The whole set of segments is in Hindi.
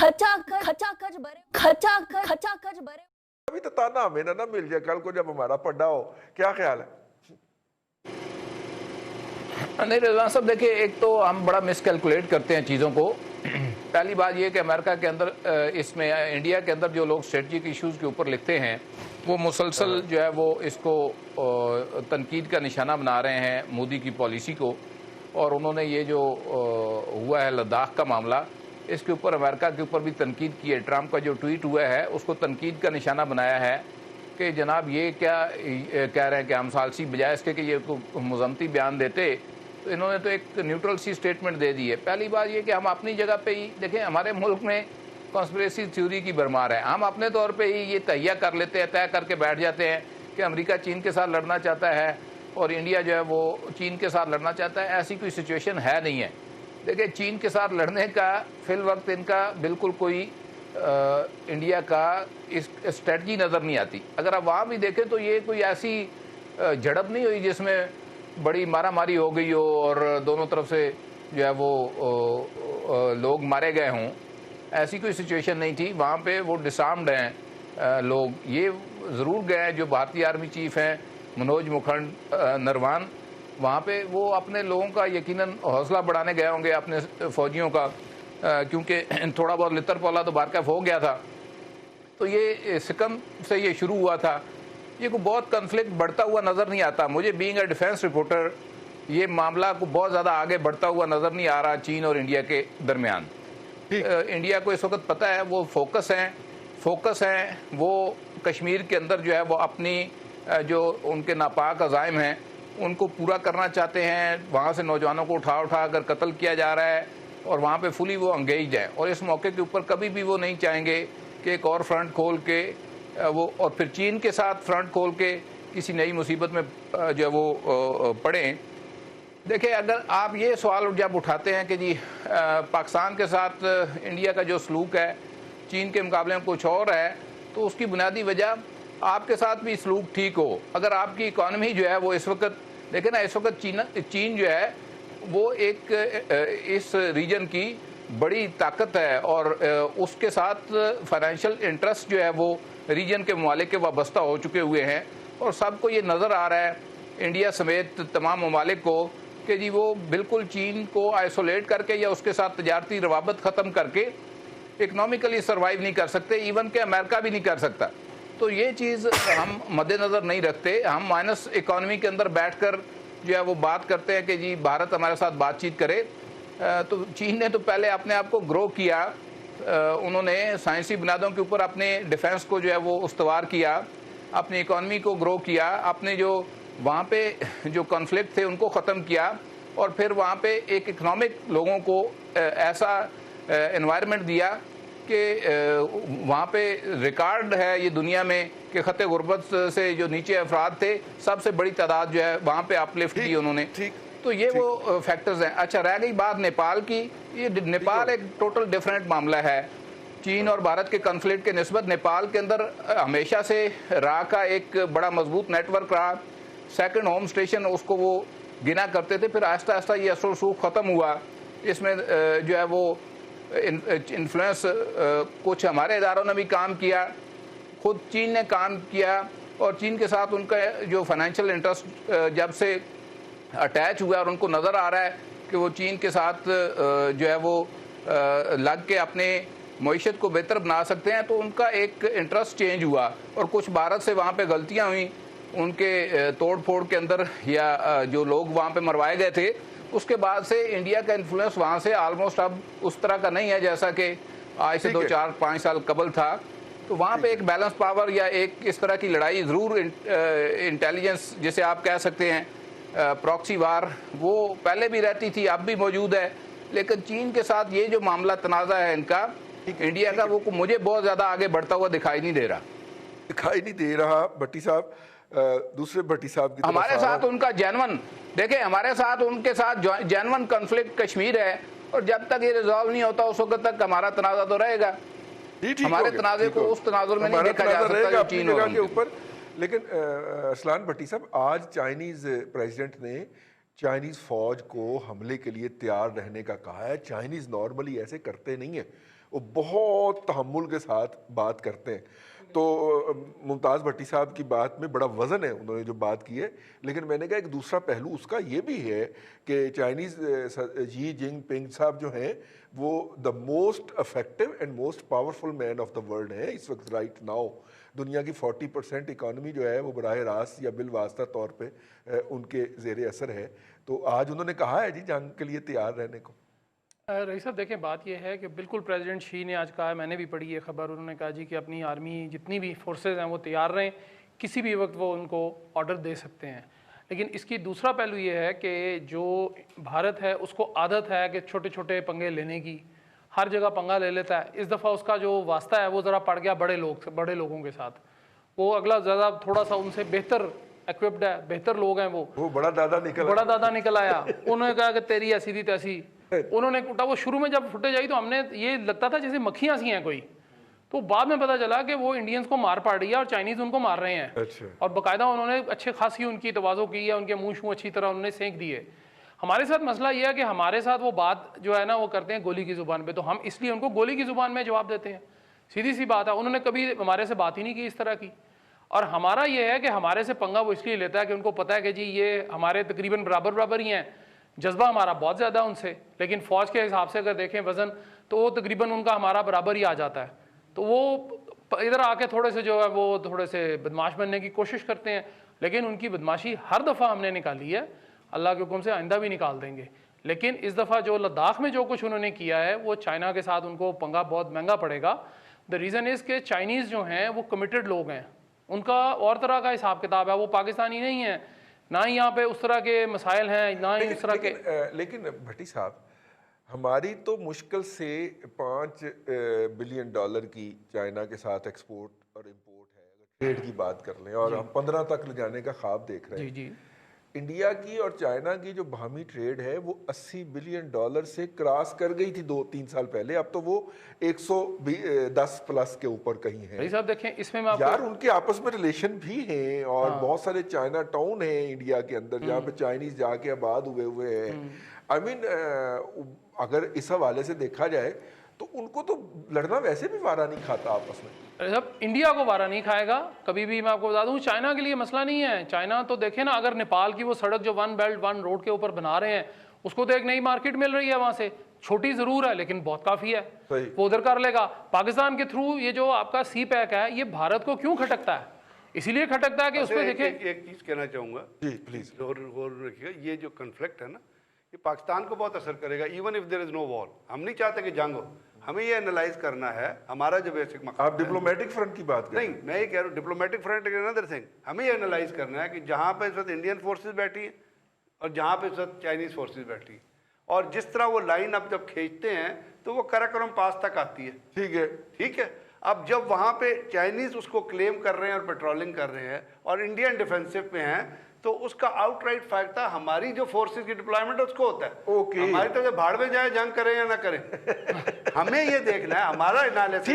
खचाखच भरे। अभी तो ताना हमें ना मिल जाए कल को जब हमारा पड्डा हो, क्या ख्याल है? नहीं रिजवान साहब, देखिए, एक तो हम बड़ा मिसकैलकुलेट करते हैं चीज़ों को। पहली बात ये कि अमेरिका के अंदर, इसमें इंडिया के अंदर जो लोग स्ट्रेटजिक इश्यूज़ के ऊपर लिखते हैं वो मुसलसल जो है वो इसको तनकीद का निशाना बना रहे हैं मोदी की पॉलिसी को। और उन्होंने ये जो हुआ है लद्दाख का मामला, इसके ऊपर अमेरिका के ऊपर भी तनकीद की है। ट्रंप का जो ट्वीट हुआ है उसको तनकीद का निशाना बनाया है कि जनाब ये क्या कह रहे हैं कि हम सालसी बजाय इसके कि ये मुज़म्मती बयान देते, तो इन्होंने तो एक न्यूट्रल सी स्टेटमेंट दे दी है। पहली बात ये कि हम अपनी जगह पे ही देखें, हमारे मुल्क में कॉन्स्पिरेसी थ्योरी की भरमार है। हम अपने तौर पे ही ये तहिया कर लेते हैं, तय करके बैठ जाते हैं कि अमेरिका चीन के साथ लड़ना चाहता है और इंडिया जो है वो चीन के साथ लड़ना चाहता है। ऐसी कोई सिचुएशन है नहीं है। देखिए, चीन के साथ लड़ने का फिल वक्त इनका बिल्कुल कोई इंडिया का इस स्ट्रेटजी नज़र नहीं आती। अगर आप वहाँ भी देखें तो ये कोई ऐसी झड़प नहीं हुई जिसमें बड़ी मारा मारी हो गई हो और दोनों तरफ से जो है वो लोग मारे गए हों। ऐसी कोई सिचुएशन नहीं थी। वहाँ पे वो डिसआर्म्ड हैं लोग। ये ज़रूर गए हैं जो भारतीय आर्मी चीफ हैं मनोज मुकुंद नरवान, वहाँ पे वो अपने लोगों का यकीनन हौसला बढ़ाने गए होंगे, अपने फ़ौजियों का, क्योंकि थोड़ा बहुत लितर पौला तो बारकफ हो गया था। तो ये सिकम से ये शुरू हुआ था। ये को बहुत कन्फ्लिक्ट बढ़ता हुआ नज़र नहीं आता मुझे। बीइंग अ डिफेंस रिपोर्टर, ये मामला को बहुत ज़्यादा आगे बढ़ता हुआ नज़र नहीं आ रहा चीन और इंडिया के दरमियान। इंडिया को इस वक्त पता है वो फोकस हैं वो कश्मीर के अंदर जो है वो अपनी जो उनके नापाक अज़ाइम हैं उनको पूरा करना चाहते हैं। वहाँ से नौजवानों को उठा कर कत्ल किया जा रहा है और वहाँ पे फुली वो एंगेज हैं। और इस मौके के ऊपर कभी भी वो नहीं चाहेंगे कि एक और फ्रंट खोल के वो और फिर चीन के साथ फ्रंट खोल के किसी नई मुसीबत में जो है वो पड़ें। देखिए, अगर आप ये सवाल जब उठाते हैं कि जी पाकिस्तान के साथ इंडिया का जो सलूक है चीन के मुकाबले में कुछ और है, तो उसकी बुनियादी वजह आपके साथ भी सलूक ठीक हो। अगर आपकी इकॉनमी जो है वो इस वक्त देखें ना, इस वक्त चीन जो है वो एक इस रीजन की बड़ी ताकत है और उसके साथ फाइनेंशियल इंटरेस्ट जो है वो रीजन के ममालिक के वाबस्ता हो चुके हुए हैं। और सबको ये नज़र आ रहा है, इंडिया समेत तमाम ममालिक को, कि जी वो बिल्कुल चीन को आइसोलेट करके या उसके साथ तजारती रवाबत ख़त्म करके इकनॉमिकली सर्वाइव नहीं कर सकते। इवन के अमेरिका भी नहीं कर सकता। तो ये चीज़ हम मद्देनज़र नहीं रखते। हम माइनस इकॉनमी के अंदर बैठकर जो है वो बात करते हैं कि जी भारत हमारे साथ बातचीत करे। तो चीन ने तो पहले अपने आप को ग्रो किया, उन्होंने साइंसी बुनियादों के ऊपर अपने डिफेंस को जो है वो उस्तवार किया, अपनी इकॉनमी को ग्रो किया, अपने जो वहाँ पे जो कॉन्फ्लिक्ट थे उनको ख़त्म किया और फिर वहाँ पे एक इकनॉमिक लोगों को ऐसा एनवायरनमेंट दिया कि वहाँ पे रिकॉर्ड है ये दुनिया में कि ख़त गुर्बत से जो नीचे अफराद थे सबसे बड़ी तादाद जो है वहाँ पे अपलिफ्ट की उन्होंने। तो ये वो फैक्टर्स हैं। अच्छा, रह गई बात नेपाल की। ये नेपाल एक टोटल डिफरेंट मामला है। चीन और भारत के कन्फ्लिक्ट के निस्बत नेपाल के अंदर हमेशा से रहा का एक बड़ा मजबूत नेटवर्क रहा। सेकंड होम स्टेशन उसको वो गिना करते थे। फिर आहिस्ता आहिस्ता ये असर रसूख ख़त्म हुआ। इसमें जो है वो इन्फ्लुएंस कुछ हमारे इदारों ने भी काम किया, खुद चीन ने काम किया और चीन के साथ उनका जो फाइनेंशियल इंटरेस्ट जब से अटैच हुआ और उनको नज़र आ रहा है कि वो चीन के साथ जो है वो लग के अपने मईशत को बेहतर बना सकते हैं, तो उनका एक इंटरेस्ट चेंज हुआ और कुछ भारत से वहाँ पे गलतियाँ हुई उनके तोड़ फोड़ के अंदर या जो लोग वहाँ पे मरवाए गए थे। उसके बाद से इंडिया का इन्फ्लुएंस वहाँ से ऑलमोस्ट अब उस तरह का नहीं है जैसा कि आज से 2-4-5 साल कबल था। तो वहाँ पे एक बैलेंस पावर या एक इस तरह की लड़ाई ज़रूर इंटेलिजेंस जिसे आप कह सकते हैं प्रॉक्सी वार, वो पहले भी रहती थी, अब भी मौजूद है। लेकिन चीन के साथ ये जो मामला तनाज़ा है इनका इंडिया का, वो मुझे बहुत ज़्यादा आगे बढ़ता हुआ दिखाई नहीं दे रहा। भट्टी साहब, दूसरे भट्टी साहब की हमारे साथ उनका जेन्युइन, देखिए हमारे साथ उनके साथ जेन्युइन कॉन्फ्लिक्ट कश्मीर है और जब तक ये रिजॉल्व नहीं होता उस वक्त तक हमारा तनाज़ा तो रहेगा। हमारे तनाज़े को उस तनाजुर में नहीं देखा जा सकता चीन के ऊपर। लेकिन असलान भट्टी साहब, आज चाइनीज़ प्रेसिडेंट ने चाइनीज़ फ़ौज को हमले के लिए तैयार रहने का कहा है। चाइनीज़ नॉर्मली ऐसे करते नहीं है, वो बहुत तहम्मुल के साथ बात करते हैं। तो मुमताज़ भट्टी साहब की बात में बड़ा वज़न है, उन्होंने जो बात की है, लेकिन मैंने कहा एक दूसरा पहलू उसका ये भी है कि चाइनीज़ जी जिनपिंग साहब जो हैं वो the most effective and most powerful man of the world है इस वक्त राइट नाउ। दुनिया की 40% इकानमी जो है वो बराह रास्त या बिल वास्ता तौर पे उनके ज़ेर असर है। तो आज उन्होंने कहा है जी जंग के लिए तैयार रहने को। रईस साहब देखें, बात यह है कि बिल्कुल प्रेसिडेंट शी ने आज कहा, मैंने भी पढ़ी है खबर, उन्होंने कहा जी कि अपनी आर्मी जितनी भी फोर्सेस हैं वो तैयार रहें, किसी भी वक्त वो उनको ऑर्डर दे सकते हैं। लेकिन इसकी दूसरा पहलू ये है कि जो भारत है उसको आदत है कि छोटे छोटे पंगे लेने की, हर जगह पंगा ले लेता है। इस दफ़ा उसका जो वास्ता है वो ज़रा पड़ गया बड़े लोगों के साथ। वो अगला ज़्यादा थोड़ा सा उनसे बेहतर इक्विप्ड है, बेहतर लोग हैं, वो बड़ा दादा निकल आया। उन्होंने कहा कि तेरी ऐसी थी तैसी, उन्होंने कुटा। वो शुरू में जब फुटेज आई तो हमने ये लगता था जैसे मक्खियां सी हैं कोई, तो बाद में पता चला कि वो इंडियंस को मार पा रही है और चाइनीज उनको मार रहे हैं। अच्छा। और बाकायदा उन्होंने अच्छे खासी उनकी तवाज़ो की है, उनके मुंह शूँ अच्छी तरह उन्होंने सेंक दिए। हमारे साथ मसला ये है कि हमारे साथ वो बात जो है ना वो करते हैं गोली की ज़ुबान पे, तो हम इसलिए उनको गोली की ज़ुबान में जवाब देते हैं। सीधी सी बात है, उन्होंने कभी हमारे से बात ही नहीं की इस तरह की। और हमारा ये है कि हमारे से पंगा वो इसलिए लेता है कि उनको पता है कि जी ये हमारे तकरीबन बराबर ही हैं, जज्बा हमारा बहुत ज़्यादा उनसे, लेकिन फ़ौज के हिसाब से अगर देखें वज़न तो वो तकरीबन उनका हमारा बराबर ही आ जाता है। तो वो इधर आके थोड़े से जो है वो थोड़े से बदमाश बनने की कोशिश करते हैं, लेकिन उनकी बदमाशी हर दफ़ा हमने निकाली है, अल्लाह के हुक्म से आइंदा भी निकाल देंगे। लेकिन इस दफ़ा जो लद्दाख में जो कुछ उन्होंने किया है वो चाइना के साथ उनको पंगा बहुत महंगा पड़ेगा। द रीज़न इज़ कि चाइनीज़ जो हैं वो कमिटेड लोग हैं, उनका और तरह का हिसाब किताब है, वो पाकिस्तानी नहीं है, ना ही यहाँ पे उस तरह के मसाइल हैं, ना ही उस तरह के। लेकिन भट्टी साहब, हमारी तो मुश्किल से $5 बिलियन की चाइना के साथ एक्सपोर्ट और इंपोर्ट है, अगर ट्रेड की बात कर लें, और हम 15 तक ले जाने का ख्वाब देख रहे हैं। जी। इंडिया की और चाइना की जो बाहमी ट्रेड है वो $80 बिलियन से क्रॉस कर गई थी 2-3 साल पहले, अब तो वो 110 प्लस के ऊपर कहीं है। भाई साहब देखें, इसमें मैं यार उनके आपस में रिलेशन भी हैं, और बहुत सारे चाइना टाउन हैं इंडिया के अंदर जहाँ पे चाइनीज जाके आबाद हुए हैं। आई मीन अगर इस हवाले से देखा जाए तो उनको तो लड़ना वैसे भी वारा नहीं खाता आपस में। सब इंडिया को वारा नहीं खाएगा कभी भी। मैं आपको बता दूं, चाइना के लिए मसला नहीं है। चाइना तो देखें ना, अगर नेपाल की वो सड़क जो 1 बेल्ट 1 रोड के ऊपर बना रहे हैं, उसको तो एक नई मार्केट मिल रही है वहां से, छोटी जरूर है लेकिन बहुत काफी है, वो उधर कर लेगा। पाकिस्तान के थ्रू ये जो आपका सी पैक है, ये भारत को क्यों खटकता है? इसीलिए खटकता है कि उसमें देखें। एक चीज कहना चाहूंगा जी प्लीज, और रखिएगा, ये जो कन्फ्लिक्ट है ना, ये पाकिस्तान को बहुत असर करेगा। Even if there is no war, हम नहीं चाहते कि जंग हो, हमें ये एनालाइज करना है। हमारा जो बेसिक मकसद, आप डिप्लोमेटिक फ्रंट की बात नहीं, मैं ये कह रहा हूँ diplomatic front is another thing. हमें ये एनालाइज करना है कि जहाँ पे इस वक्त इंडियन फोर्सेज बैठी है और जहाँ पे इस वक्त चाइनीज फोर्सेज बैठी है, और जिस तरह वो लाइन अब जब खींचते हैं तो वो कराकोरम पास तक आती है। ठीक है। अब जब वहाँ पे चाइनीज उसको क्लेम कर रहे हैं और पेट्रोलिंग कर रहे हैं और इंडियन डिफेंसिव में हैं, तो उसका आउटराइट फायदा हमारी जो फोर्सेस की डिप्लॉयमेंट उसको होता है। हमारी तो जब भाड़ में जाए, जंग करें या ना करें, हमें ये देखना है। हमारा एनालिसिस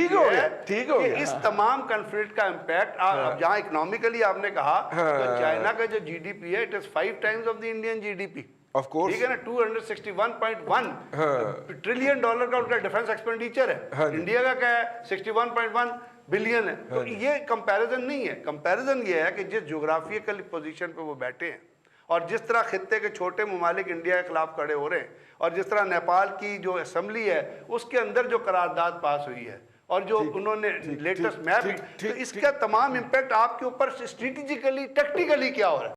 ठीक हो गया। इस तमाम कॉन्फ्लिक्ट का इम्पैक्ट अब जहाँ इकोनॉमिकली आपने कहा, तो चाइना का जो जीडीपी है, it is 5 times of the Indian GDP. Of course, ठीक है ना, $261.1 ट्रिलियन का उनका डिफेंस एक्सपेंडिचर है। इंडिया का क्या है, 61.1 बिलियन है। तो ये कंपैरिजन नहीं है। कंपैरिजन ये है कि जिस ज्योग्राफिकल पोजीशन पे वो बैठे हैं और जिस तरह खित्ते के छोटे ममालिक इंडिया के खिलाफ खड़े हो रहे हैं, और जिस तरह नेपाल की जो असेंबली है उसके अंदर जो करारदाद पास हुई है और जो उन्होंने लेटेस्ट मैप, तो इसका तमाम इम्पैक्ट आपके ऊपर स्ट्रेटेजिकली टैक्टिकली क्या हो रहा है।